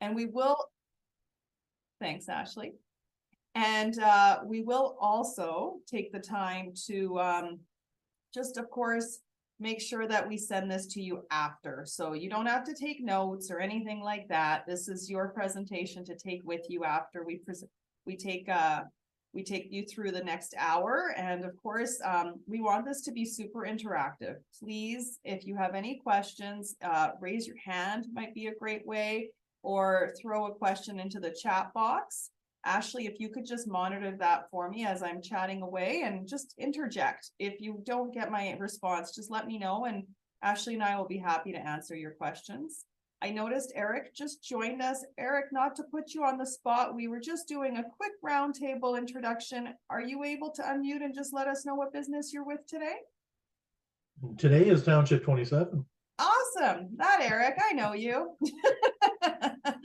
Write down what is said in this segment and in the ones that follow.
And we will, thanks, Ashley. And we will also take the time to just, of course, make sure that we send this to you after. So you don't have to take notes or anything like that. This is your presentation to take with you after we take you through the next hour. And of course, we want this to be super interactive. Please, if you have any questions, raise your hand might be a great way, or throw a question into the chat box. Ashley, if you could just monitor that for me as I'm chatting away, and just interject. If you don't get my response, just let me know, and Ashley and I will be happy to answer your questions. I noticed Eric just joined us. Eric, not to put you on the spot, we were just doing a quick roundtable introduction. Are you able to unmute and just let us know what business you're with today? Today is Township 27. Awesome. That Eric, I know you.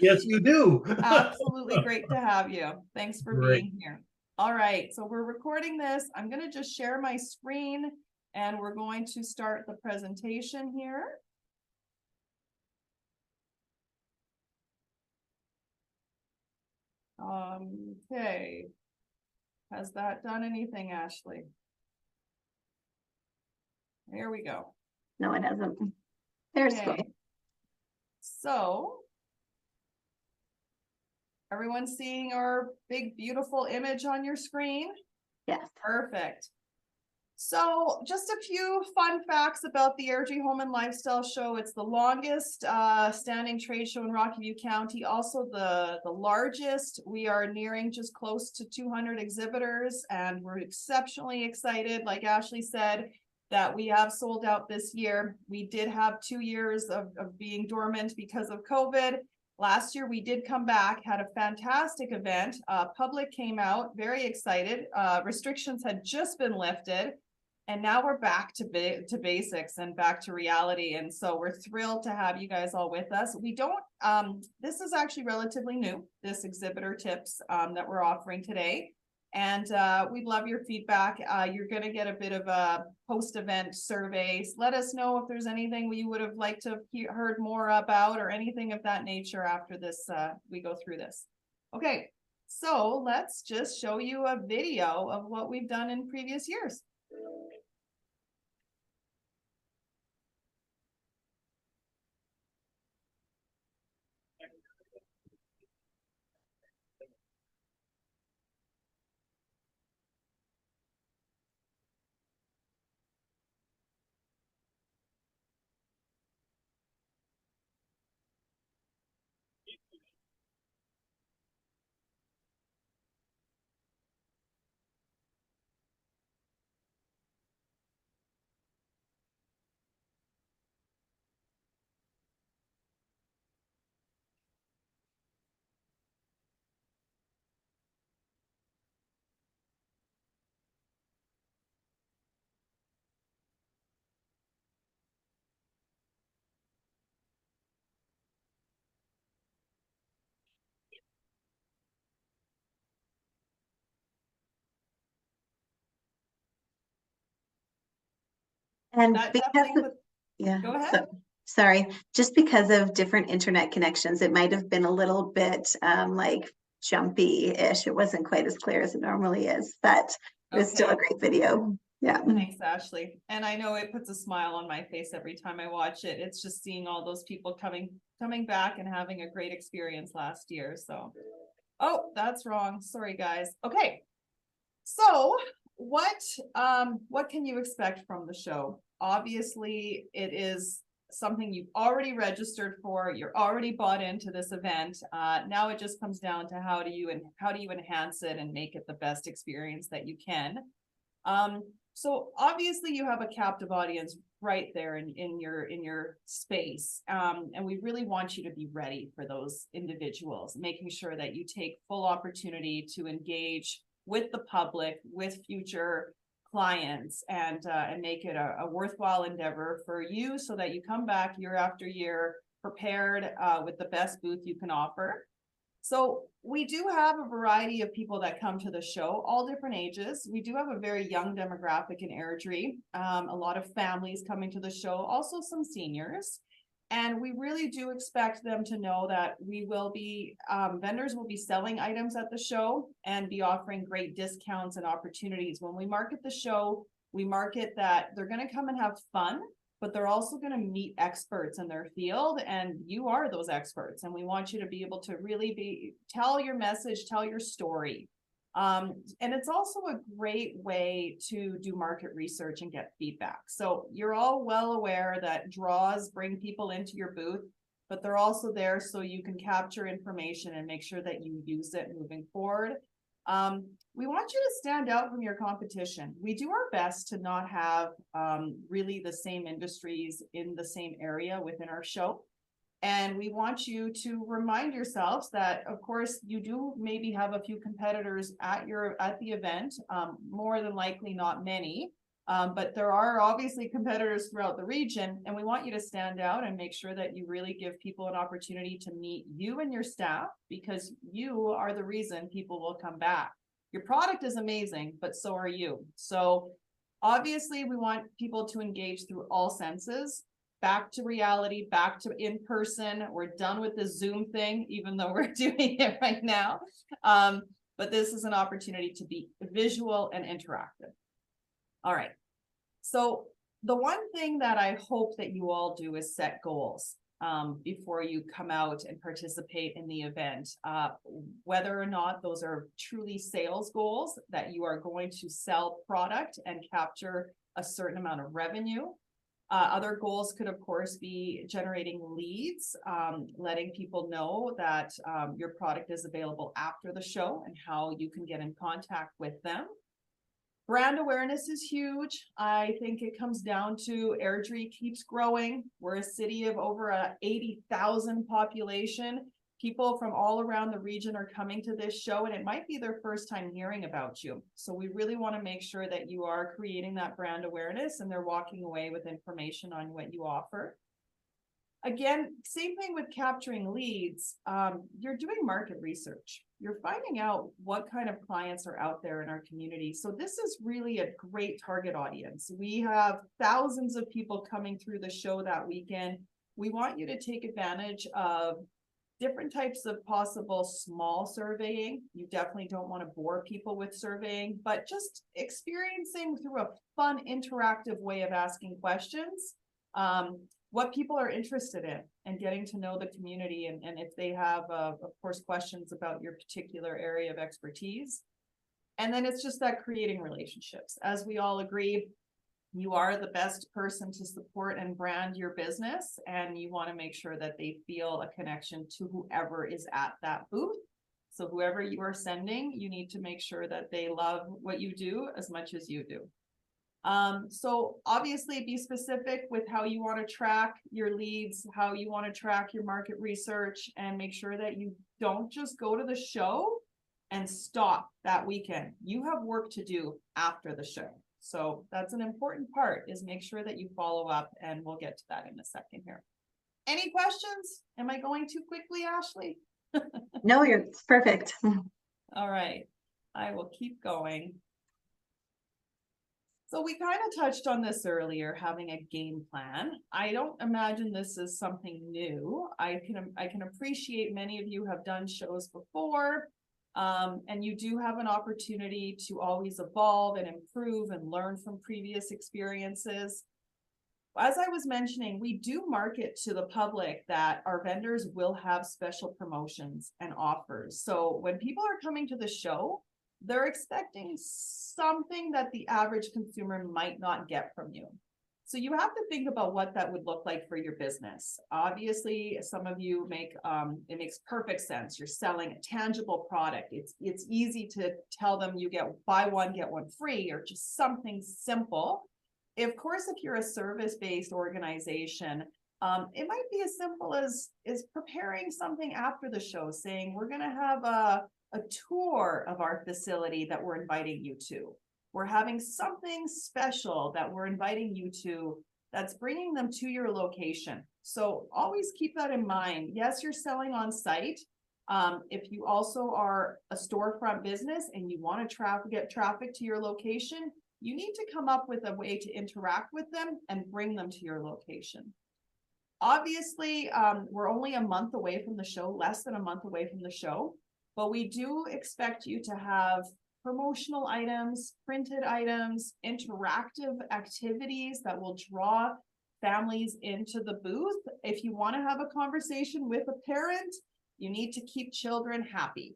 Yes, you do. Absolutely great to have you. Thanks for Great. being here. All right, so we're recording this. I'm going to just share my screen and we're going to start the presentation here. Okay. Has that done anything, Ashley? There we go. No, it hasn't. There's Okay. So everyone seeing our big, beautiful image on your screen? Yes. Perfect. So just a few fun facts about the Airdrie Home and Lifestyle Show. It's the longest standing trade show in Rocky View County, also the largest. We are nearing just close to 200 exhibitors, and we're exceptionally excited, like Ashley said, that we have sold out this year. We did have 2 years of being dormant because of COVID. Last year, we did come back, had a fantastic event. Public came out, very excited. Restrictions had just been lifted. And now we're back to basics and back to reality. And so we're thrilled to have you guys all with us. We don't, this is actually relatively new, this exhibitor tips that we're offering today. And we'd love your feedback. You're going to get a bit of a post-event survey. Let us know if there's anything we would have liked to have heard more about, or anything of that nature after this, we go through this. Okay, so let's just show you a video of what we've done in previous years. And That because definitely of, was, yeah, go ahead. sorry, just because of different internet connections, it might have been a little bit like jumpy-ish. It wasn't quite as clear as it normally is, but it was still a great video. Yeah. Thanks, Ashley. And I know it puts a smile on my face every time I watch it. It's just seeing all those people coming back and having a great experience last year. So, oh, that's wrong. Sorry, guys. Okay. So what can you expect from the show? Obviously, it is something you've already registered for. You're already bought into this event. Now it just comes down to how do you enhance it and make it the best experience that you can. So obviously you have a captive audience right there in your space. And we really want you to be ready for those individuals, making sure that you take full opportunity to engage with the public, with future clients, and make it a worthwhile endeavor for you, so that you come back year after year prepared with the best booth you can offer. So we do have a variety of people that come to the show, all different ages. We do have a very young demographic in Airdrie, a lot of families coming to the show, also some seniors. And we really do expect them to know that we will be, vendors will be selling items at the show and be offering great discounts and opportunities. When we market the show, we market that they're gonna come and have fun, but they're also gonna meet experts in their field, and you are those experts. And we want you to be able to really tell your message, tell your story. And it's also a great way to do market research and get feedback. So you're all well aware that draws bring people into your booth, but they're also there so you can capture information and make sure that you use it moving forward. We want you to stand out from your competition. We do our best to not have really the same industries in the same area within our show. And we want you to remind yourselves that, of course, you do maybe have a few competitors at the event, more than likely not many, but there are obviously competitors throughout the region, and we want you to stand out and make sure that you really give people an opportunity to meet you and your staff, because you are the reason people will come back. Your product is amazing, but so are you. So obviously we want people to engage through all senses. Back to reality, back to in person. We're done with the Zoom thing, even though we're doing it right now. But this is an opportunity to be visual and interactive. All right. So the one thing that I hope that you all do is set goals before you come out and participate in the event. Whether or not those are truly sales goals, that you are going to sell product and capture a certain amount of revenue. Other goals could, of course, be generating leads, letting people know that your product is available after the show and how you can get in contact with them. Brand awareness is huge. I think it comes down to Airdrie keeps growing. We're a city of over 80,000 population. People from all around the region are coming to this show, and it might be their first time hearing about you. So we really want to make sure that you are creating that brand awareness and they're walking away with information on what you offer. Again, same thing with capturing leads. You're doing market research. You're finding out what kind of clients are out there in our community. So this is really a great target audience. We have thousands of people coming through the show that weekend. We want you to take advantage of different types of possible small surveying. You definitely don't want to bore people with surveying, but just experiencing through a fun, interactive way of asking questions, what people are interested in, and getting to know the community. And if they have, of course, questions about your particular area of expertise. And then it's just that creating relationships. As we all agree, you are the best person to support and brand your business, and you want to make sure that they feel a connection to whoever is at that booth. So whoever you are sending, you need to make sure that they love what you do as much as you do. So obviously be specific with how you want to track your leads, how you want to track your market research, and make sure that you don't just go to the show and stop that weekend. You have work to do after the show. So that's an important part, is make sure that you follow up, and we'll get to that in a second here. Any questions? Am I going too quickly, Ashley? No, it's perfect. All right, I will keep going. So we kind of touched on this earlier, having a game plan. I don't imagine this is something new. I can appreciate many of you have done shows before. And you do have an opportunity to always evolve and improve and learn from previous experiences. As I was mentioning, we do market to the public that our vendors will have special promotions and offers. So when people are coming to the show, they're expecting something that the average consumer might not get from you. So you have to think about what that would look like for your business. Obviously, some of you it makes perfect sense. You're selling a tangible product. It's easy to tell them you get buy one, get one free, or just something simple. Of course, if you're a service-based organization, it might be as simple as preparing something after the show, saying we're going to have a tour of our facility that we're inviting you to. We're having something special that we're inviting you to that's bringing them to your location. So always keep that in mind. Yes, you're selling on site. If you also are a storefront business and you want to get traffic to your location, you need to come up with a way to interact with them and bring them to your location. Obviously, we're only a month away from the show, less than a month away from the show, but we do expect you to have promotional items, printed items, interactive activities that will draw families into the booth. If you want to have a conversation with a parent, you need to keep children happy.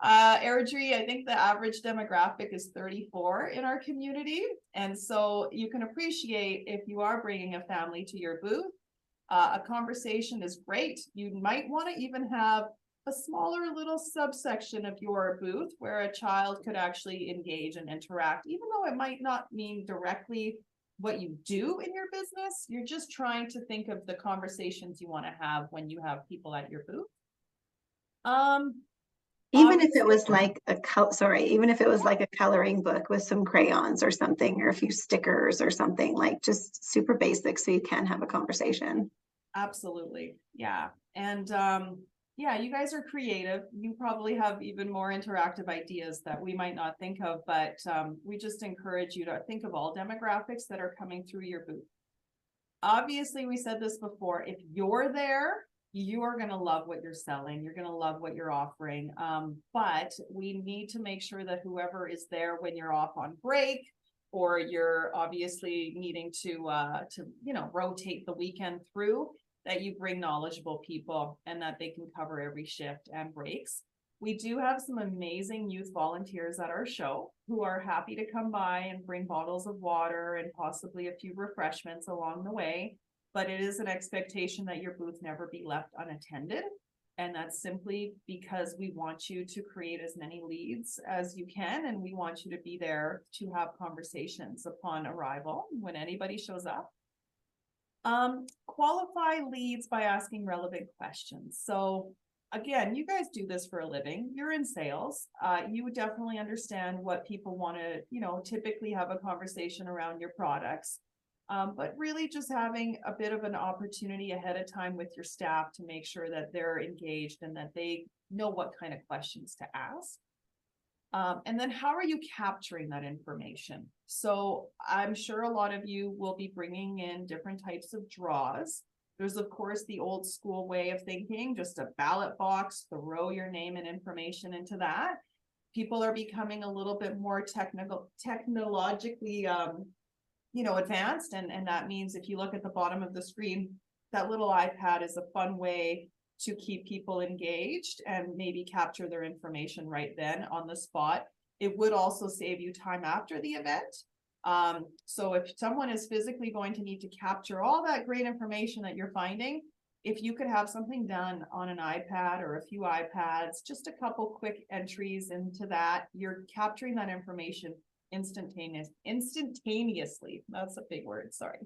Airdrie, I think the average demographic is 34 in our community. And so you can appreciate if you are bringing a family to your booth, a conversation is great. You might want to even have a smaller little subsection of your booth where a child could actually engage and interact, even though it might not mean directly what you do in your business. You're just trying to think of the conversations you want to have when you have people at your booth. Even if it was like even if it was like a coloring book with some crayons or something, or a few stickers or something, like just super basic so you can have a conversation. Absolutely. Yeah. And yeah, you guys are creative. You probably have even more interactive ideas that we might not think of, but we just encourage you to think of all demographics that are coming through your booth. Obviously, we said this before, if you're there, you are going to love what you're selling. You're going to love what you're offering. But we need to make sure that whoever is there when you're off on break, or you're obviously needing to rotate the weekend through, that you bring knowledgeable people and that they can cover every shift and breaks. We do have some amazing youth volunteers at our show who are happy to come by and bring bottles of water and possibly a few refreshments along the way. But it is an expectation that your booth never be left unattended. And that's simply because we want you to create as many leads as you can. And we want you to be there to have conversations upon arrival when anybody shows up. Qualify leads by asking relevant questions. So again, you guys do this for a living. You're in sales. You would definitely understand what people want to, typically have a conversation around your products. But really just having a bit of an opportunity ahead of time with your staff to make sure that they're engaged and that they know what kind of questions to ask. And then how are you capturing that information? So I'm sure a lot of you will be bringing in different types of draws. There's of course the old school way of thinking, just a ballot box, throw your name and information into that. People are becoming a little bit more technologically, advanced. And that means if you look at the bottom of the screen, that little iPad is a fun way to keep people engaged and maybe capture their information right then on the spot. It would also save you time after the event. So if someone is physically going to need to capture all that great information that you're finding, if you could have something done on an iPad or a few iPads, just a couple quick entries into that, you're capturing that information instantaneously. That's a big word, sorry.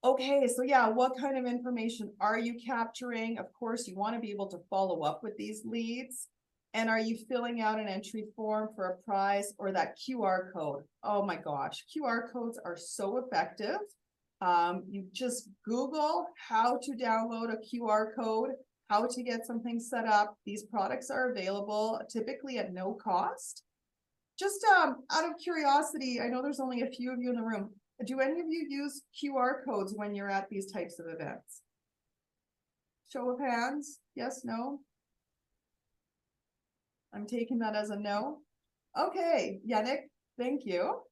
Okay, so yeah, what kind of information are you capturing? Of course, you want to be able to follow up with these leads. And are you filling out an entry form for a prize or that QR code? Oh my gosh, QR codes are so effective. You just Google how to download a QR code, how to get something set up. These products are available typically at no cost. Just out of curiosity, I know there's only a few of you in the room. Do any of you use QR codes when you're at these types of events? Show of hands, yes, no? I'm taking that as a no. Okay, Yannick, thank you.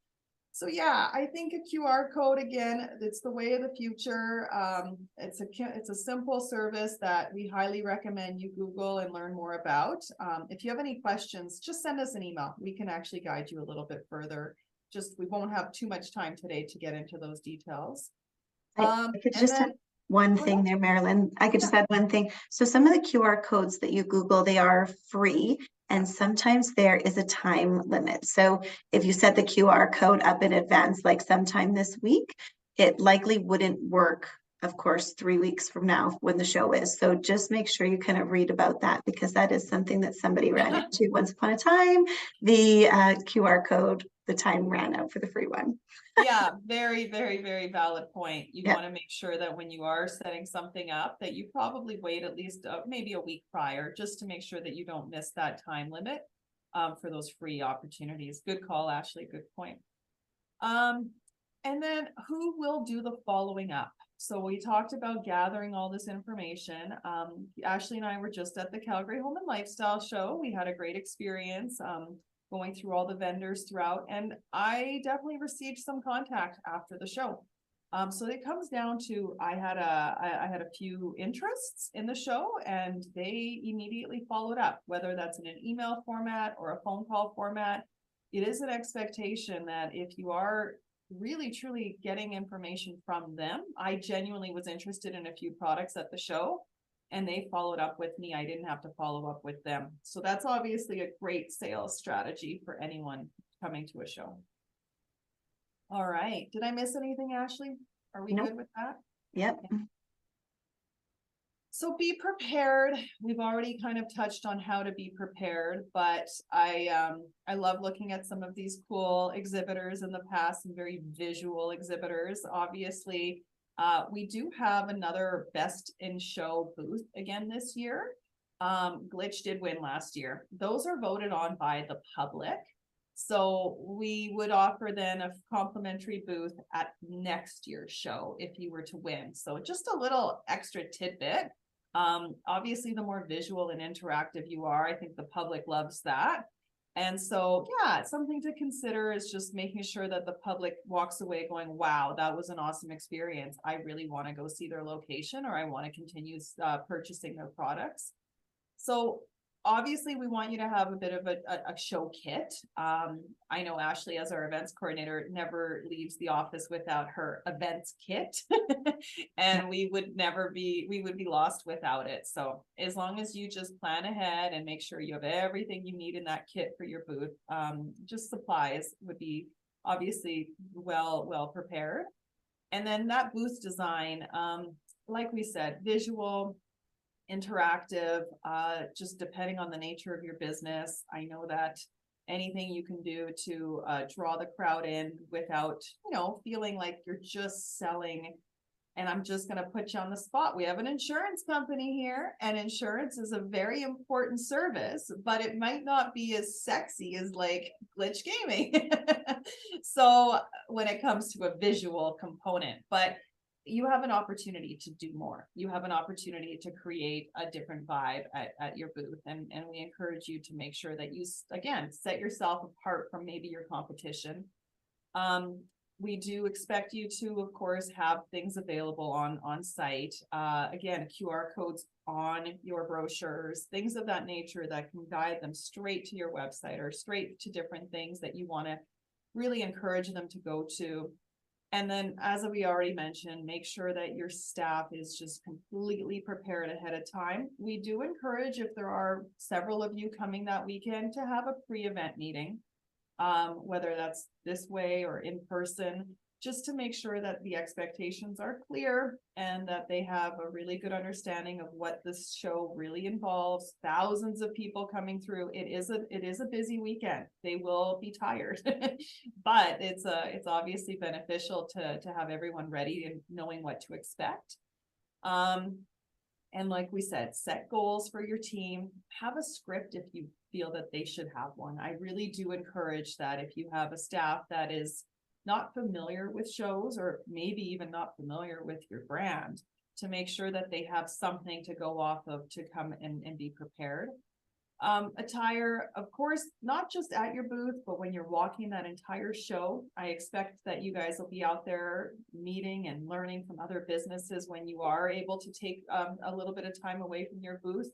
So yeah, I think a QR code, again, it's the way of the future. It's a simple service that we highly recommend you Google and learn more about. If you have any questions, just send us an email. We can actually guide you a little bit further. We won't have too much time today to get into those details. I could just add one thing there, Marilyn. I could just add one thing. So some of the QR codes that you Google, they are free. And sometimes there is a time limit. So if you set the QR code up in advance, like sometime this week, it likely wouldn't work, of course, 3 weeks from now when the show is. So just make sure you kind of read about that, because that is something that somebody ran into once upon a time. The QR code, the time ran out for the free one. Yeah, very, very, very valid point. You want to make sure that when you are setting something up, that you probably wait at least maybe a week prior, just to make sure that you don't miss that time limit for those free opportunities. Good call, Ashley. Good point. And then who will do the following up? So we talked about gathering all this information. Ashley and I were just at the Calgary Home and Lifestyle Show. We had a great experience going through all the vendors throughout, and I definitely received some contact after the show. So it comes down to I had a few interests in the show, and they immediately followed up, whether that's in an email format or a phone call format. It is an expectation that if you are really truly getting information from them. I genuinely was interested in a few products at the show, and they followed up with me. I didn't have to follow up with them. So that's obviously a great sales strategy for anyone coming to a show. All right. Did I miss anything, Ashley? Are we Nope. good with that? Yep. So be prepared. We've already kind of touched on how to be prepared, but I love looking at some of these cool exhibitors in the past, and very visual exhibitors. Obviously, we do have another Best in Show booth again this year. Glitch did win last year. Those are voted on by the public. So we would offer then a complimentary booth at next year's show if you were to win. So just a little extra tidbit. Obviously, the more visual and interactive you are, I think the public loves that. And so, yeah, something to consider is just making sure that the public walks away going, wow, that was an awesome experience. I really want to go see their location, or I want to continue purchasing their products. So obviously, we want you to have a bit of a show kit. I know Ashley, as our events coordinator, never leaves the office without her events kit. And we would be lost without it. So as long as you just plan ahead and make sure you have everything you need in that kit for your booth, just supplies would be obviously well prepared. And then that booth design, like we said, visual, interactive, just depending on the nature of your business. I know that anything you can do to draw the crowd in without, feeling like you're just selling. And I'm just going to put you on the spot. We have an insurance company here, and insurance is a very important service, but it might not be as sexy as like Glitch Gaming. So when it comes to a visual component, but you have an opportunity to do more. You have an opportunity to create a different vibe at your booth. And we encourage you to make sure that you, again, set yourself apart from maybe your competition. We do expect you to, of course, have things available on site. Again, QR codes on your brochures, things of that nature that can guide them straight to your website or straight to different things that you want to really encourage them to go to. And then, as we already mentioned, make sure that your staff is just completely prepared ahead of time. We do encourage, if there are several of you coming that weekend, to have a pre-event meeting, whether that's this way or in person, just to make sure that the expectations are clear and that they have a really good understanding of what this show really involves. Thousands of people coming through. It is a busy weekend. They will be tired, but it's obviously beneficial to have everyone ready and knowing what to expect. And like we said, set goals for your team. Have a script if you feel that they should have one. I really do encourage that if you have a staff that is not familiar with shows, or maybe even not familiar with your brand, to make sure that they have something to go off of to come and be prepared. Attire, of course, not just at your booth, but when you're walking that entire show. I expect that you guys will be out there meeting and learning from other businesses when you are able to take a little bit of time away from your booth.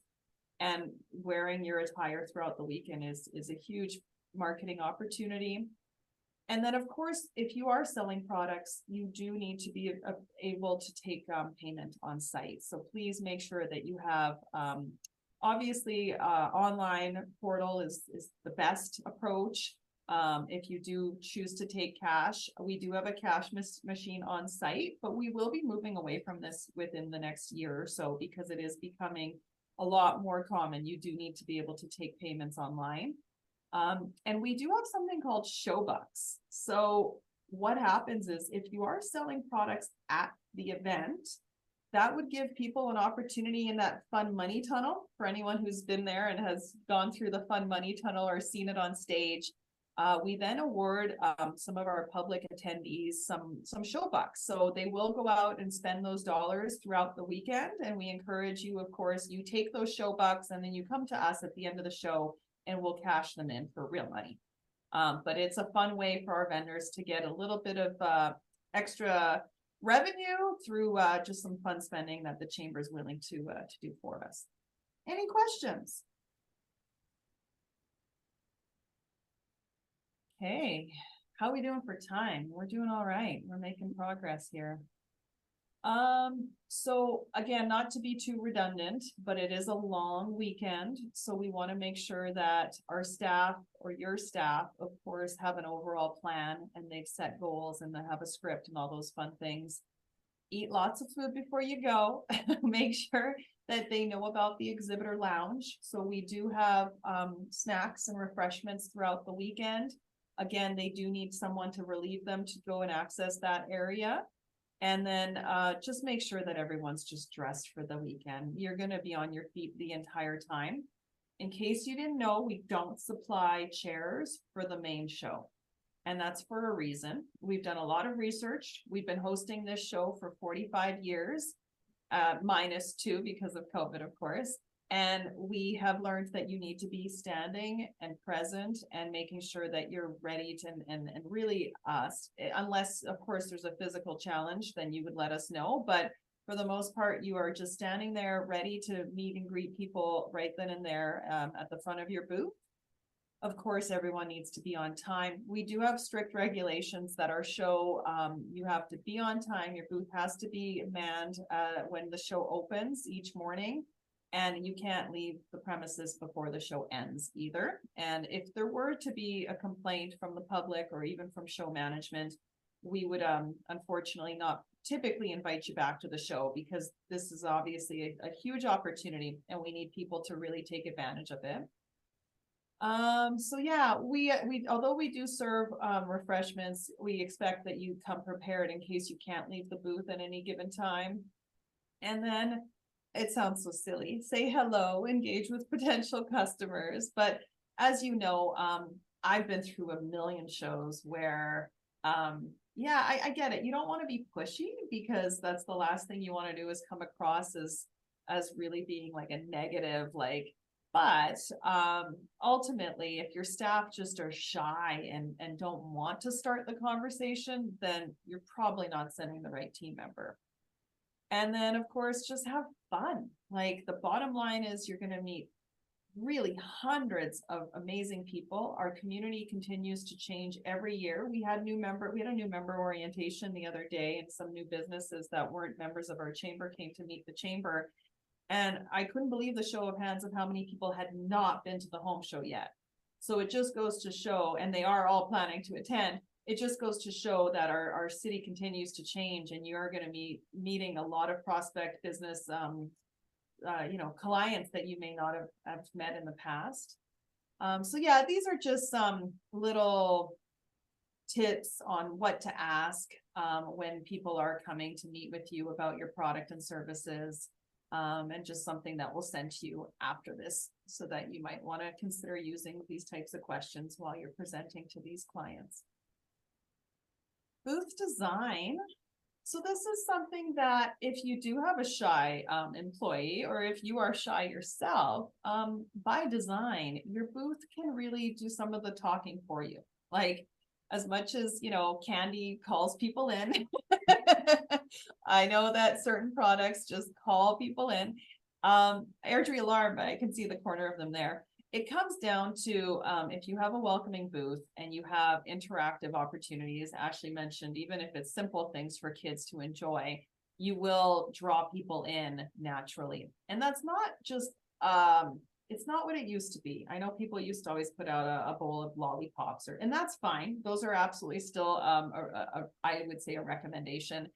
And wearing your attire throughout the weekend is a huge marketing opportunity. And then, of course, if you are selling products, you do need to be able to take payment on site. So please make sure that you have, obviously, online portal is the best approach. If you do choose to take cash, we do have a cash machine on site, but we will be moving away from this within the next year or so, because it is becoming a lot more common. You do need to be able to take payments online. And we do have something called Showbucks. So what happens is, if you are selling products at the event, that would give people an opportunity in that fun money tunnel. For anyone who's been there and has gone through the fun money tunnel or seen it on stage, we then award some of our public attendees some show bucks. So they will go out and spend those dollars throughout the weekend. And we encourage you, of course, you take those show bucks and then you come to us at the end of the show and we'll cash them in for real money. But it's a fun way for our vendors to get a little bit of extra revenue through just some fun spending that the chamber is willing to do for us. Any questions? Okay, how are we doing for time? We're doing all right. We're making progress here. So again, not to be too redundant, but it is a long weekend. So we want to make sure that our staff or your staff, of course, have an overall plan and they've set goals and they have a script and all those fun things. Eat lots of food before you go. Make sure that they know about the exhibitor lounge. So we do have snacks and refreshments throughout the weekend. Again, they do need someone to relieve them to go and access that area. And then just make sure that everyone's just dressed for the weekend. You're going to be on your feet the entire time. In case you didn't know, we don't supply chairs for the main show. And that's for a reason. We've done a lot of research. We've been hosting this show for 45 years, -2 because of COVID, of course. And we have learned that you need to be standing and present and making sure that you're ready to, and really unless of course there's a physical challenge, then you would let us know. But for the most part, you are just standing there ready to meet and greet people right then and there at the front of your booth. Of course, everyone needs to be on time. We do have strict regulations that our show, you have to be on time. Your booth has to be manned when the show opens each morning. And you can't leave the premises before the show ends either. And if there were to be a complaint from the public or even from show management, we would unfortunately not typically invite you back to the show, because this is obviously a huge opportunity and we need people to really take advantage of it. So yeah, we although we do serve refreshments, we expect that you come prepared in case you can't leave the booth at any given time. And then it sounds so silly, say hello, engage with potential customers. But as you know, I've been through a million shows where, yeah, I get it. You don't want to be pushy, because that's the last thing you want to do is come across as really being like a negative, but ultimately, if your staff just are shy and don't want to start the conversation, then you're probably not sending the right team member. And then, of course, just have fun. Like, the bottom line is you're going to meet really hundreds of amazing people. Our community continues to change every year. We had a new member orientation the other day, and some new businesses that weren't members of our chamber came to meet the chamber. And I couldn't believe the show of hands of how many people had not been to the home show yet. So it just goes to show, and they are all planning to attend. It just goes to show that our city continues to change, and you're going to be meeting a lot of prospect business, clients that you may not have met in the past. So yeah, these are just some little tips on what to ask when people are coming to meet with you about your product and services, and just something that we'll send to you after this, so that you might want to consider using these types of questions while you're presenting to these clients. Booth design. So this is something that if you do have a shy employee, or if you are shy yourself, by design, your booth can really do some of the talking for you. Like, as much as, Candy calls people in, I know that certain products just call people in. Airdrie Alarm, I can see the corner of them there. It comes down to if you have a welcoming booth and you have interactive opportunities, Ashley mentioned, even if it's simple things for kids to enjoy, you will draw people in naturally. And that's not just, it's not what it used to be. I know people used to always put out a bowl of lollipops, and that's fine. Those are absolutely still, I would say, a recommendation.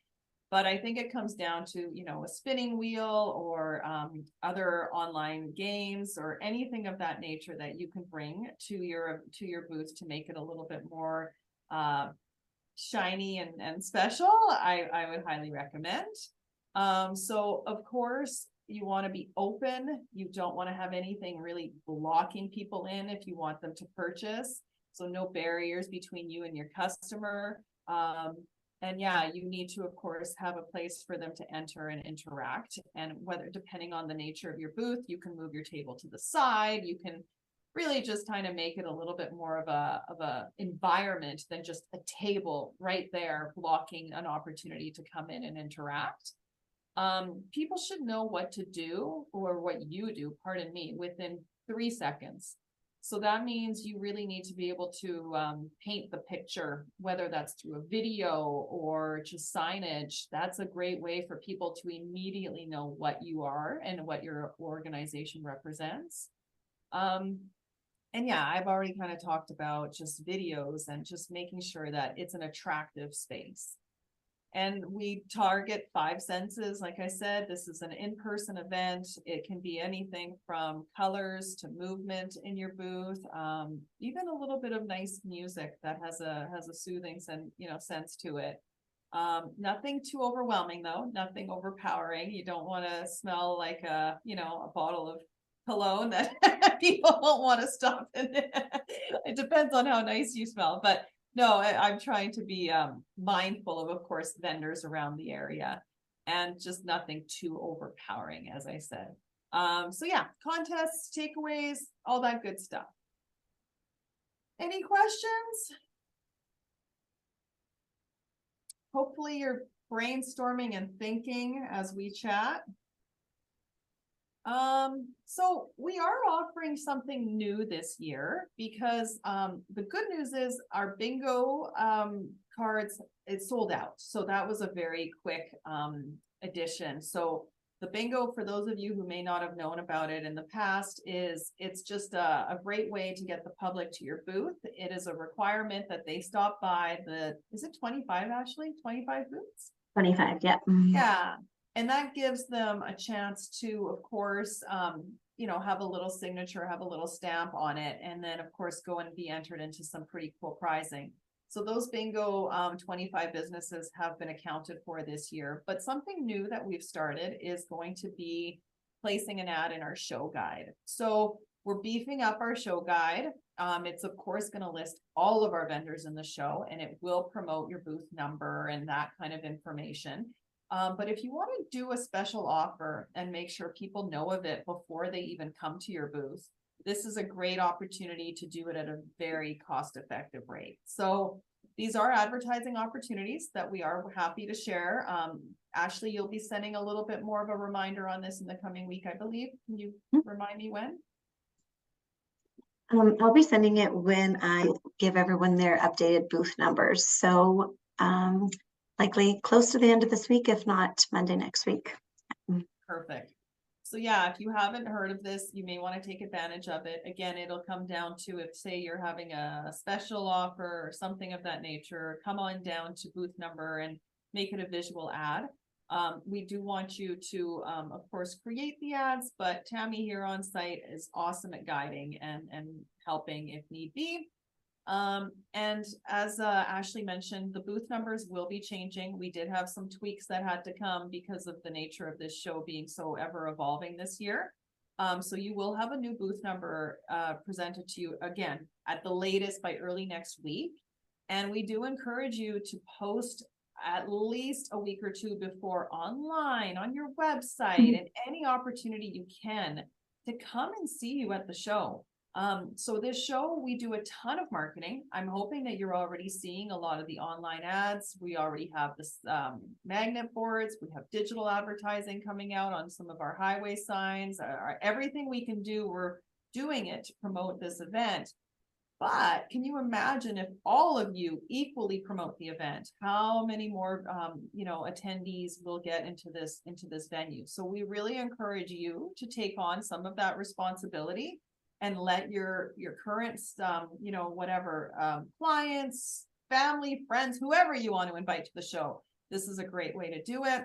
But I think it comes down to, a spinning wheel or other online games or anything of that nature that you can bring to your booth to make it a little bit more shiny and special. I would highly recommend. So of course, you want to be open. You don't want to have anything really blocking people in if you want them to purchase. So no barriers between you and your customer. And yeah, you need to, of course, have a place for them to enter and interact. And whether, depending on the nature of your booth, you can move your table to the side. You can really just kind of make it a little bit more of a environment than just a table right there blocking an opportunity to come in and interact. People should know what to do, or what you do, pardon me, within 3 seconds. So that means you really need to be able to paint the picture, whether that's through a video or just signage. That's a great way for people to immediately know what you are and what your organization represents. And yeah, I've already kind of talked about just videos and just making sure that it's an attractive space. And we target 5 senses. Like I said, this is an in-person event. It can be anything from colors to movement in your booth, even a little bit of nice music that has a soothing sense to it. Nothing too overwhelming though, nothing overpowering. You don't want to smell like a bottle of cologne that people won't want to stop in. It depends on how nice you smell, but no, I'm trying to be mindful of course, vendors around the area, and just nothing too overpowering, as I said. So yeah, contests, takeaways, all that good stuff. Any questions? Hopefully you're brainstorming and thinking as we chat. So we are offering something new this year because the good news is our bingo cards, it's sold out. So that was a very quick addition. So the bingo, for those of you who may not have known about it in the past, it's just a great way to get the public to your booth. It is a requirement that they stop by is it 25, Ashley? 25 booths? 25, yeah. Yeah. And that gives them a chance to, of course, have a little signature, have a little stamp on it, and then, of course, go and be entered into some pretty cool prizing. So those bingo 25 businesses have been accounted for this year. But something new that we've started is going to be placing an ad in our show guide. So we're beefing up our show guide. It's, of course, going to list all of our vendors in the show, and it will promote your booth number and that kind of information. But if you want to do a special offer and make sure people know of it before they even come to your booth, this is a great opportunity to do it at a very cost-effective rate. So these are advertising opportunities that we are happy to share. Ashley, you'll be sending a little bit more of a reminder on this in the coming week, I believe. Can you remind me when? I'll be sending it when I give everyone their updated booth numbers. So likely close to the end of this week, if not Monday next week. Perfect. So yeah, if you haven't heard of this, you may want to take advantage of it. Again, it'll come down to, if say you're having a special offer or something of that nature, come on down to booth number and make it a visual ad. We do want you to, of course, create the ads, but Tammy here on site is awesome at guiding and helping if need be. And as Ashley mentioned, the booth numbers will be changing. We did have some tweaks that had to come because of the nature of this show being so ever evolving this year. So you will have a new booth number presented to you again at the latest by early next week. And we do encourage you to post at least a week or two before online, on your website, and any opportunity you can to come and see you at the show. So this show, we do a ton of marketing. I'm hoping that you're already seeing a lot of the online ads. We already have this magnet boards. We have digital advertising coming out on some of our highway signs. Everything we can do, we're doing it to promote this event. But can you imagine if all of you equally promote the event, how many more, attendees will get into this venue? So we really encourage you to take on some of that responsibility and let your current, clients, family, friends, whoever you want to invite to the show. This is a great way to do it.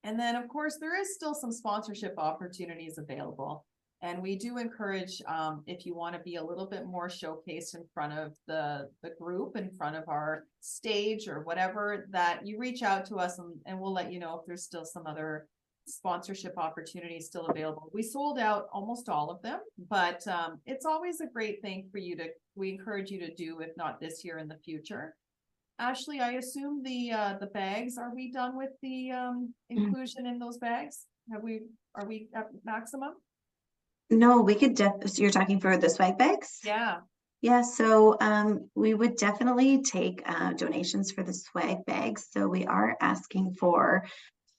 And then, of course, there is still some sponsorship opportunities available. And we do encourage, if you want to be a little bit more showcased in front of the group, in front of our stage or whatever, that you reach out to us and we'll let you know if there's still some other sponsorship opportunities still available. We sold out almost all of them, but it's always a great thing for you to, we encourage you to do, if not this year, in the future. Ashley, I assume the bags, are we done with the inclusion in those bags? Are we at maximum? No, we could so you're talking for the swag bags? Yeah. Yeah, so we would definitely take donations for the swag bags. So we are asking for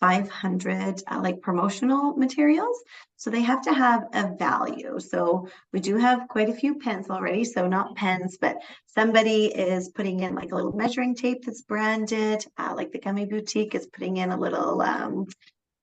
500 like promotional materials. So they have to have a value. So we do have quite a few pens already. So not pens, but somebody is putting in like a little measuring tape that's branded, like the Gummy Boutique is putting in a little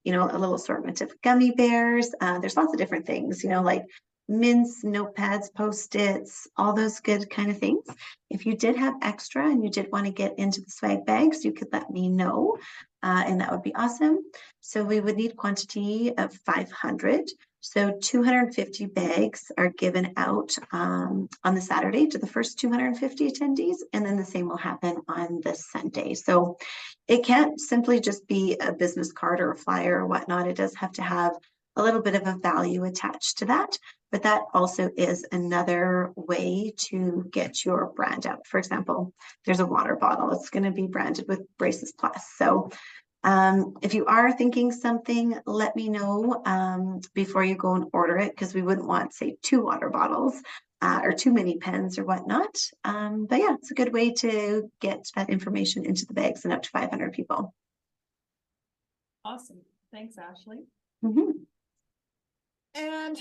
you know, a little assortment of gummy bears. There's lots of different things, you know, like mints, notepads, post-its, all those good kind of things. If you did have extra and you did want to get into the swag bags, you could let me know, and that would be awesome. So we would need quantity of 500. So 250 bags are given out on the Saturday to the first 250 attendees, and then the same will happen on the Sunday. So it can't simply just be a business card or a flyer or whatnot. It does have to have a little bit of a value attached to that, but that also is another way to get your brand out. For example, there's a water bottle. It's going to be branded with Braces Plus. So if you are thinking something, let me know before you go and order it, because we wouldn't want, say, 2 water bottles or too many pens or whatnot. But yeah, it's a good way to get that information into the bags and up to 500 people. Awesome. Thanks, Ashley. Mm-hmm. And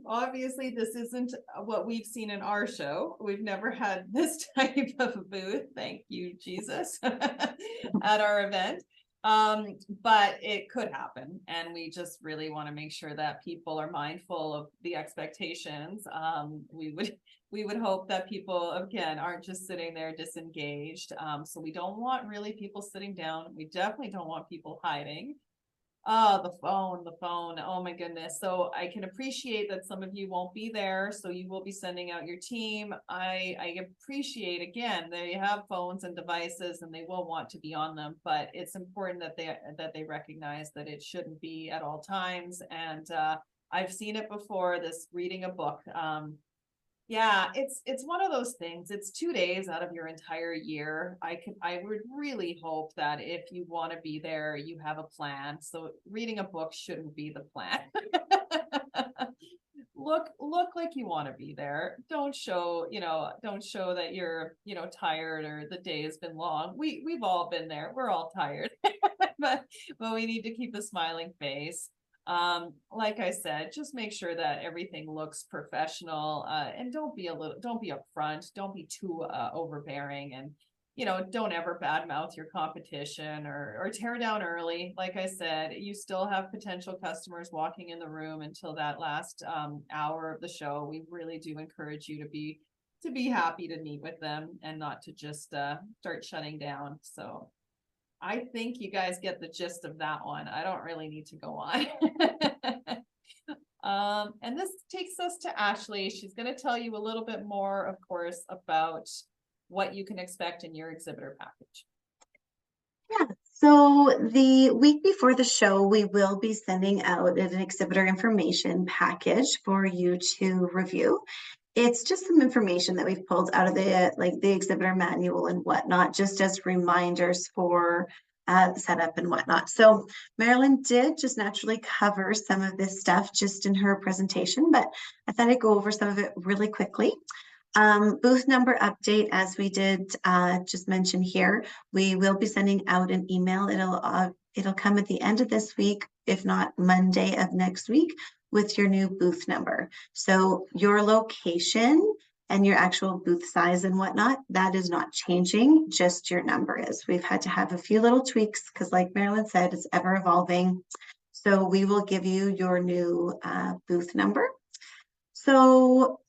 obviously this isn't what we've seen in our show. We've never had this type of a booth, thank you, Jesus, at our event. But it could happen, and we just really want to make sure that people are mindful of the expectations. We would hope that people, again, aren't just sitting there disengaged. So we don't want really people sitting down. We definitely don't want people hiding. Oh, the phone. Oh my goodness. So I can appreciate that some of you won't be there. So you will be sending out your team. I appreciate, again, they have phones and devices and they will want to be on them, but it's important that they recognize that it shouldn't be at all times. And I've seen it before, this reading a book. Yeah, it's one of those things. It's 2 days out of your entire year. I would really hope that if you want to be there, you have a plan. So reading a book shouldn't be the plan. Look like you want to be there. Don't show that you're, tired or the day has been long. We've all been there. We're all tired. but we need to keep a smiling face. Like I said, just make sure that everything looks professional, and don't be upfront, don't be too overbearing, and don't ever badmouth your competition or tear down early. Like I said, you still have potential customers walking in the room until that last hour of the show. We really do encourage you to be happy to meet with them and not to just start shutting down. So I think you guys get the gist of that one. I don't really need to go on. And this takes us to Ashley. She's going to tell you a little bit more, of course, about what you can expect in your exhibitor package. Yeah, so the week before the show, we will be sending out an exhibitor information package for you to review. It's just some information that we've pulled out of the exhibitor manual and whatnot, just as reminders for the setup and whatnot. So Marilyn did just naturally cover some of this stuff just in her presentation, but I thought I'd go over some of it really quickly. Booth number update, as we did just mention here, we will be sending out an email. It'll come at the end of this week, if not Monday of next week, with your new booth number. So your location and your actual booth size and whatnot, that is not changing, just your number is. We've had to have a few little tweaks because, like Marilyn said, it's ever evolving. So we will give you your new booth number. So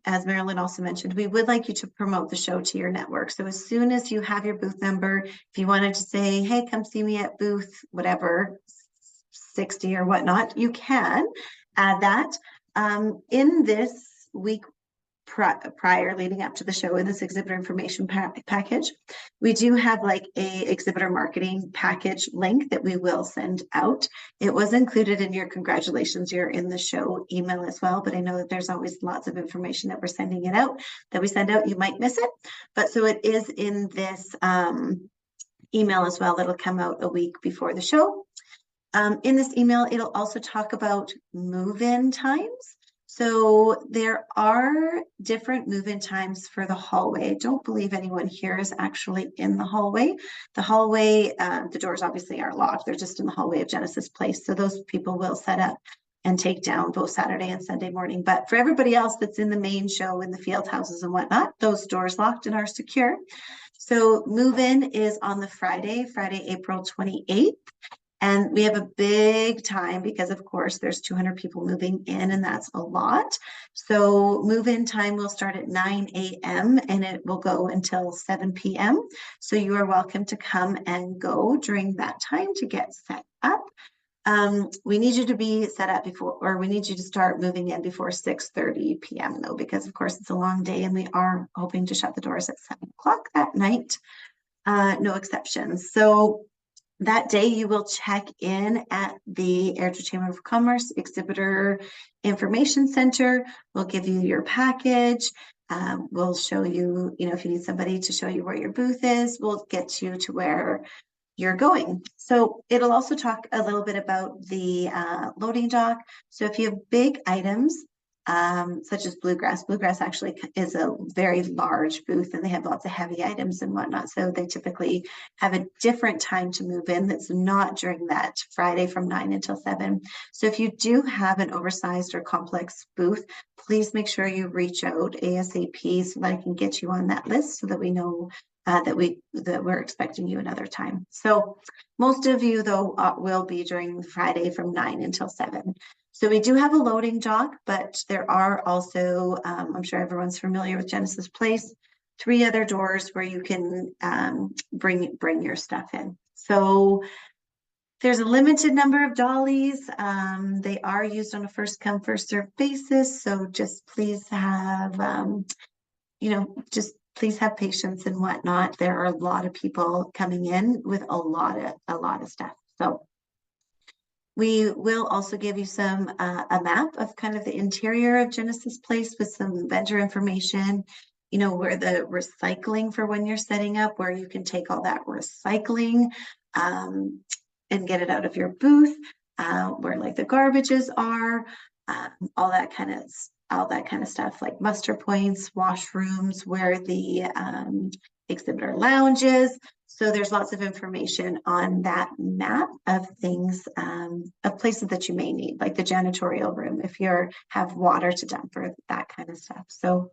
as Marilyn also mentioned, we would like you to promote the show to your network. So as soon as you have your booth number, if you wanted to say, hey, come see me at booth, whatever, 60 or whatnot, you can add that. In this week prior leading up to the show in this exhibitor information package. We do have like a exhibitor marketing package link that we will send out. It was included in your congratulations, you're in the show email as well, but I know that there's always lots of information that we're sending it out, that we send out, you might miss it. But so it is in this email as well, that'll come out a week before the show. In this email, it'll also talk about move-in times. So there are different move-in times for the hallway. I don't believe anyone here is actually in the hallway. The hallway, the doors obviously are locked. They're just in the hallway of Genesis Place. So those people will set up and take down both Saturday and Sunday morning. But for everybody else that's in the main show, in the field houses and whatnot, those doors locked and are secure. So move-in is on the Friday, April 28th. And we have a big time because, of course, there's 200 people moving in, and that's a lot. So move-in time will start at 9 a.m. and it will go until 7 p.m. So you are welcome to come and go during that time to get set up. We need you to be set up before, or we need you to start moving in before 6:30 p.m. though, because of course it's a long day and we are hoping to shut the doors at 7 o'clock that night. No exceptions. So that day, you will check in at the Airdrie Chamber of Commerce Exhibitor Information Center. We'll give you your package. We'll show you, if you need somebody to show you where your booth is, we'll get you to where you're going. So it'll also talk a little bit about the loading dock. So if you have big items, such as Bluegrass actually is a very large booth and they have lots of heavy items and whatnot. So they typically have a different time to move in that's not during that Friday from 9 until 7. So if you do have an oversized or complex booth, please make sure you reach out ASAP so that I can get you on that list so that we know that we're expecting you another time. So most of you though will be during Friday from 9 until 7. So we do have a loading dock, but there are also, I'm sure everyone's familiar with Genesis Place, 3 other doors where you can bring your stuff in. So there's a limited number of dollies. They are used on a first come, first served basis. So just please have, please have patience and whatnot. There are a lot of people coming in with a lot of stuff. So we will also give you a map of kind of the interior of Genesis Place with some vendor information, where the recycling for when you're setting up, where you can take all that recycling and get it out of your booth, where like the garbages are, all that kind of stuff, like muster points, washrooms, where the exhibitor lounge is. So there's lots of information on that map of things, of places that you may need, like the janitorial room, if you have water to dump or that kind of stuff. So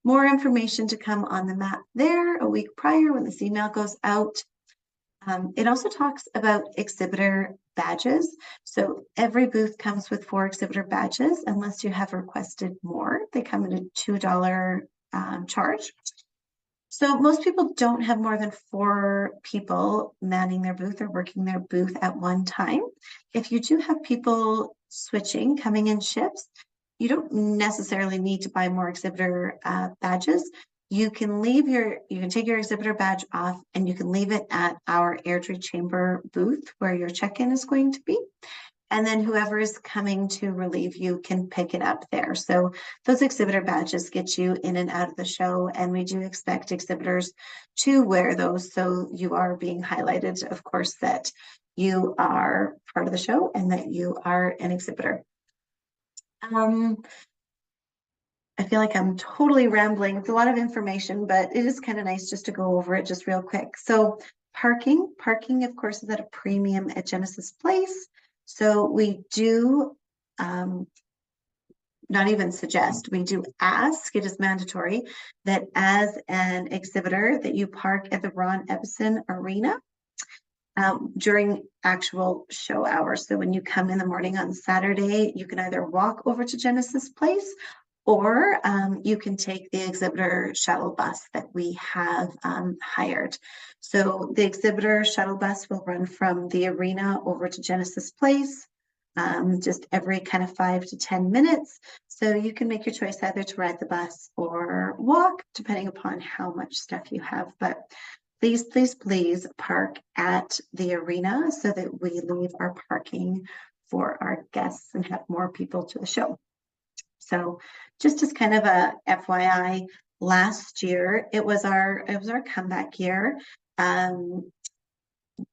more information to come on the map there a week prior when this email goes out. It also talks about exhibitor badges. So every booth comes with 4 exhibitor badges, unless you have requested more. They come at a $2 charge. So most people don't have more than 4 people manning their booth or working their booth at one time. If you do have people switching, coming in shifts, you don't necessarily need to buy more exhibitor badges. You can take your exhibitor badge off and you can leave it at our Airdrie Chamber booth where your check-in is going to be. And then whoever is coming to relieve you can pick it up there. So those exhibitor badges get you in and out of the show. And we do expect exhibitors to wear those. So you are being highlighted, of course, that you are part of the show and that you are an exhibitor. I feel like I'm totally rambling. It's a lot of information, but it is kind of nice just to go over it just real quick. So parking, of course, is at a premium at Genesis Place. So we do not even suggest, we do ask, it is mandatory that as an exhibitor that you park at the Ron Ebbison Arena during actual show hours. So when you come in the morning on Saturday, you can either walk over to Genesis Place or you can take the exhibitor shuttle bus that we have hired. So the exhibitor shuttle bus will run from the arena over to Genesis Place. just every kind of 5 to 10 minutes. So you can make your choice either to ride the bus or walk, depending upon how much stuff you have. But please, please, please park at the arena so that we leave our parking for our guests and have more people to the show. So just as kind of a FYI, last year it was our comeback year.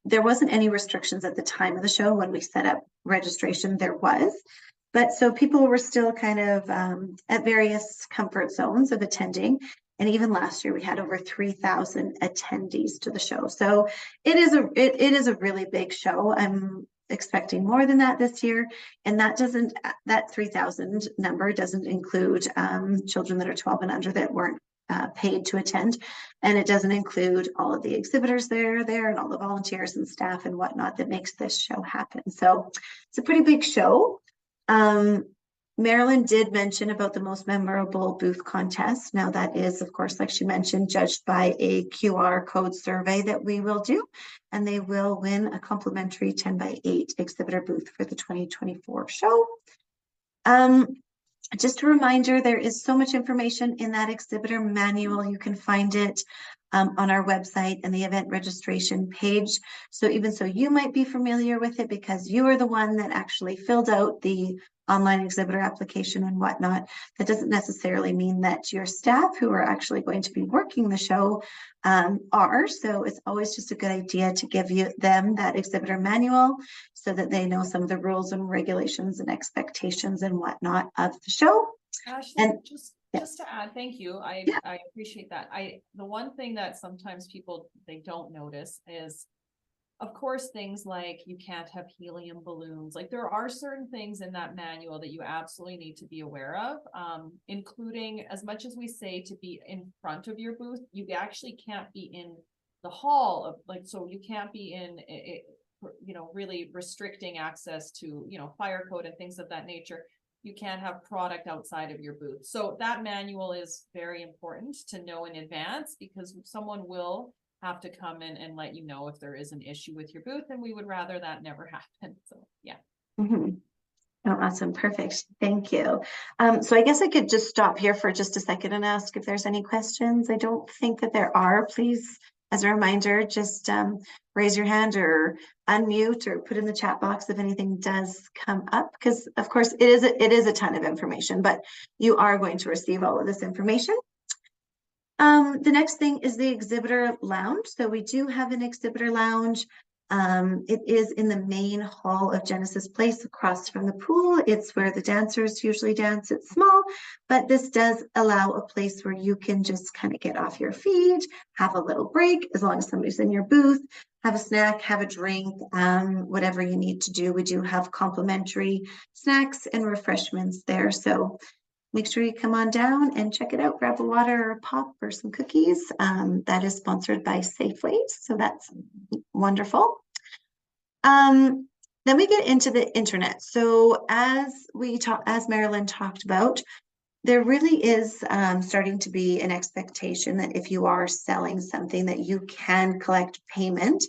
There wasn't any restrictions at the time of the show. When we set up registration, there was, but so people were still kind of at various comfort zones of attending. And even last year we had over 3,000 attendees to the show. So it is a really big show. I'm expecting more than that this year. And that 3,000 number doesn't include children that are 12 and under that weren't paid to attend. And it doesn't include all of the exhibitors there and all the volunteers and staff and whatnot that makes this show happen. So it's a pretty big show. Marilyn did mention about the most memorable booth contest. Now that is, of course, like she mentioned, judged by a QR code survey that we will do, and they will win a complimentary 10x8 exhibitor booth for the 2024 show. Just a reminder, there is so much information in that exhibitor manual. You can find it on our website and the event registration page. So even so, you might be familiar with it because you are the one that actually filled out the online exhibitor application and whatnot. That doesn't necessarily mean that your staff who are actually going to be working the show are. So it's always just a good idea to give them that exhibitor manual so that they know some of the rules and regulations and expectations and whatnot of the show. Ashley, And just to add, thank you. I appreciate that. The one thing that sometimes people, they don't notice is, of course, things like you can't have helium balloons. Like there are certain things in that manual that you absolutely need to be aware of, including, as much as we say to be in front of your booth, you actually can't be in the hall of, like, so you can't be in it, you know, really restricting access to, you know, fire code and things of that nature. You can't have product outside of your booth. So that manual is very important to know in advance, because someone will have to come in and let you know if there is an issue with your booth, and we would rather that never happen. So yeah. Oh, awesome. Perfect. Thank you. So I guess I could just stop here for just a second and ask if there's any questions. I don't think that there are. Please, as a reminder, just raise your hand or unmute or put in the chat box if anything does come up, because of course it is a ton of information, but you are going to receive all of this information. The next thing is the exhibitor lounge. So we do have an exhibitor lounge. It is in the main hall of Genesis Place across from the pool. It's where the dancers usually dance. It's small, but this does allow a place where you can just kind of get off your feet, have a little break, as long as somebody's in your booth, have a snack, have a drink, whatever you need to do. We do have complimentary snacks and refreshments there. So make sure you come on down and check it out. Grab a water or a pop or some cookies. That is sponsored by Safeway, so that's wonderful. Then we get into the internet. So as Marilyn talked about, there really is starting to be an expectation that if you are selling something, that you can collect payment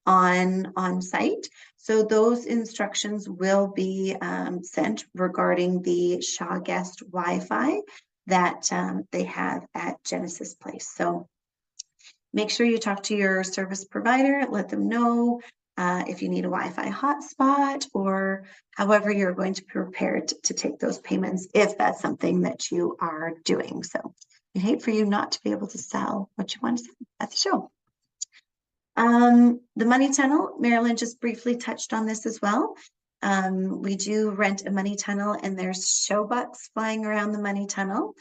on site. So those instructions will be sent regarding the Shaw Guest Wi-Fi that they have at Genesis Place. So make sure you talk to your service provider, let them know if you need a Wi-Fi hotspot or however you're going to be prepared to take those payments if that's something that you are doing. So we'd hate for you not to be able to sell what you want to sell at the show. The money tunnel, Marilyn just briefly touched on this as well. We do rent a money tunnel, and there's show bucks flying around the money tunnel.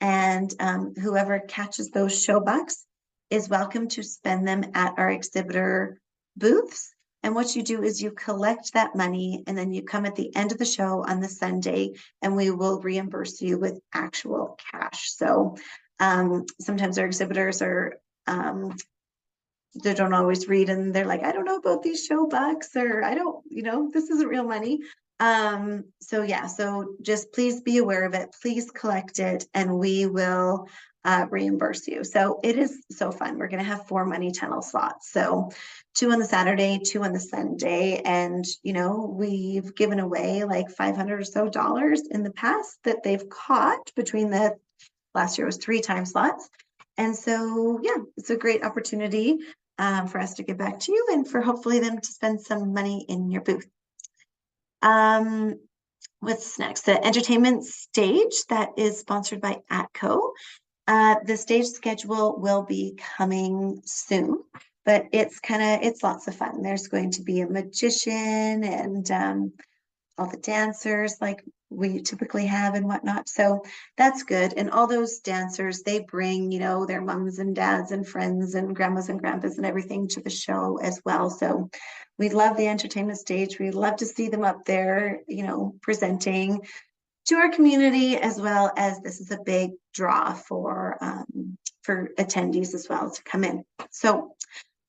And whoever catches those show bucks is welcome to spend them at our exhibitor booths. And what you do is you collect that money, and then you come at the end of the show on the Sunday, and we will reimburse you with actual cash. So sometimes our exhibitors are they don't always read, and they're like, I don't know about these show bucks, or I don't, you know, this isn't real money. So yeah, so just please be aware of it. Please collect it, and we will reimburse you. So it is so fun. We're going to have 4 money tunnel slots. So 2 on the Saturday, 2 on the Sunday. And, you know, we've given away like $500 or so in the past that they've caught between the last year was 3 time slots. And so, yeah, it's a great opportunity for us to give back to you and for hopefully them to spend some money in your booth. What's next? The entertainment stage that is sponsored by ATCO. The stage schedule will be coming soon, but it's lots of fun. There's going to be a magician and all the dancers like we typically have and whatnot. So that's good. And all those dancers, they bring, you know, their moms and dads and friends and grandmas and grandpas and everything to the show as well. So we love the entertainment stage. We love to see them up there, you know, presenting to our community, as well as this is a big draw for attendees as well to come in. So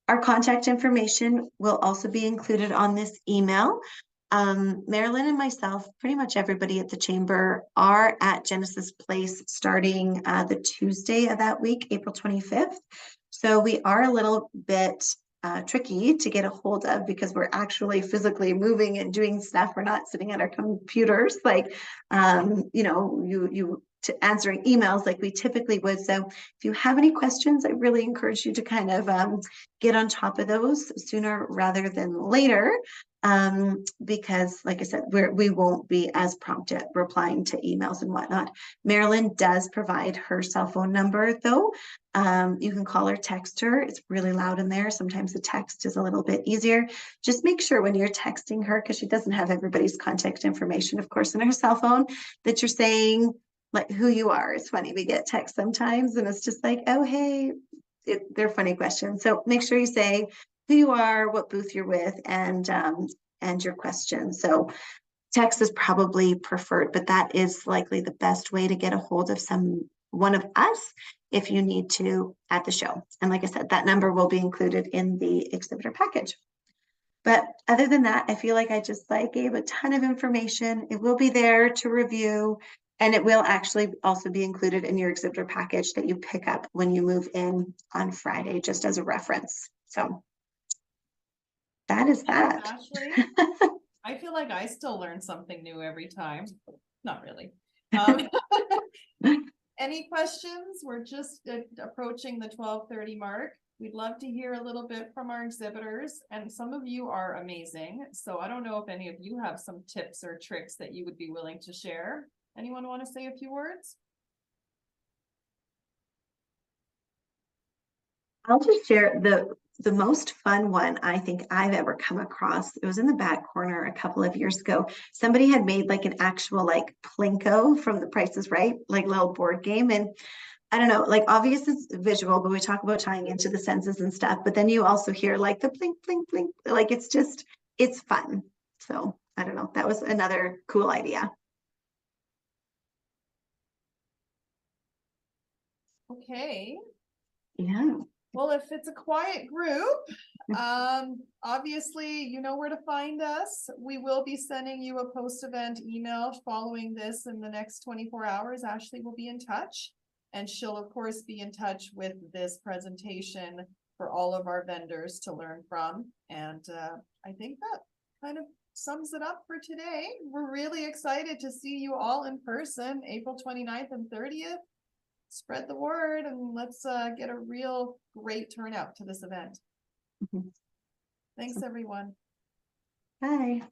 our contact information will also be included on this email. Marilyn and myself, pretty much everybody at the chamber are at Genesis Place starting the Tuesday of that week, April 25th. So we are a little bit tricky to get a hold of because we're actually physically moving and doing stuff. We're not sitting at our computers like, you know, you answering emails like we typically would. So if you have any questions, I really encourage you to kind of get on top of those sooner rather than later. Because like I said, we won't be as prompt at replying to emails and whatnot. Marilyn does provide her cell phone number though. You can call or text her. It's really loud in there. Sometimes the text is a little bit easier. Just make sure when you're texting her, because she doesn't have everybody's contact information, of course, in her cell phone, that you're saying like who you are. It's funny, we get texts sometimes and it's just like, oh, hey, they're funny questions. So make sure you say who you are, what booth you're with, and your question. So text is probably preferred, but that is likely the best way to get a hold of one of us if you need to at the show. And like I said, that number will be included in the exhibitor package. But other than that, I feel like I just gave a ton of information. It will be there to review, and it will actually also be included in your exhibitor package that you pick up when you move in on Friday, just as a reference. So that is that. Ashley, I feel like I still learn something new every time. Not really. Any questions? We're just approaching the 12:30 mark. We'd love to hear a little bit from our exhibitors, and some of you are amazing. So I don't know if any of you have some tips or tricks that you would be willing to share. Anyone want to say a few words? I'll just share the most fun one I think I've ever come across. It was in the back corner a couple of years ago. Somebody had made like an actual Plinko from The Price is Right, like little board game. And I don't know, like obvious it's visual, but we talk about tying into the senses and stuff. But then you also hear like the blink, blink, blink. Like it's fun. So I don't know. That was another cool idea. Okay. Yeah. Well, if it's a quiet group, obviously you know where to find us. We will be sending you a post-event email following this in the next 24 hours. Ashley will be in touch, and she'll of course be in touch with this presentation for all of our vendors to learn from. And I think that kind of sums it up for today. We're really excited to see you all in person, April 29th and 30th. Spread the word and let's get a real great turnout to this event. Thanks, everyone. Bye.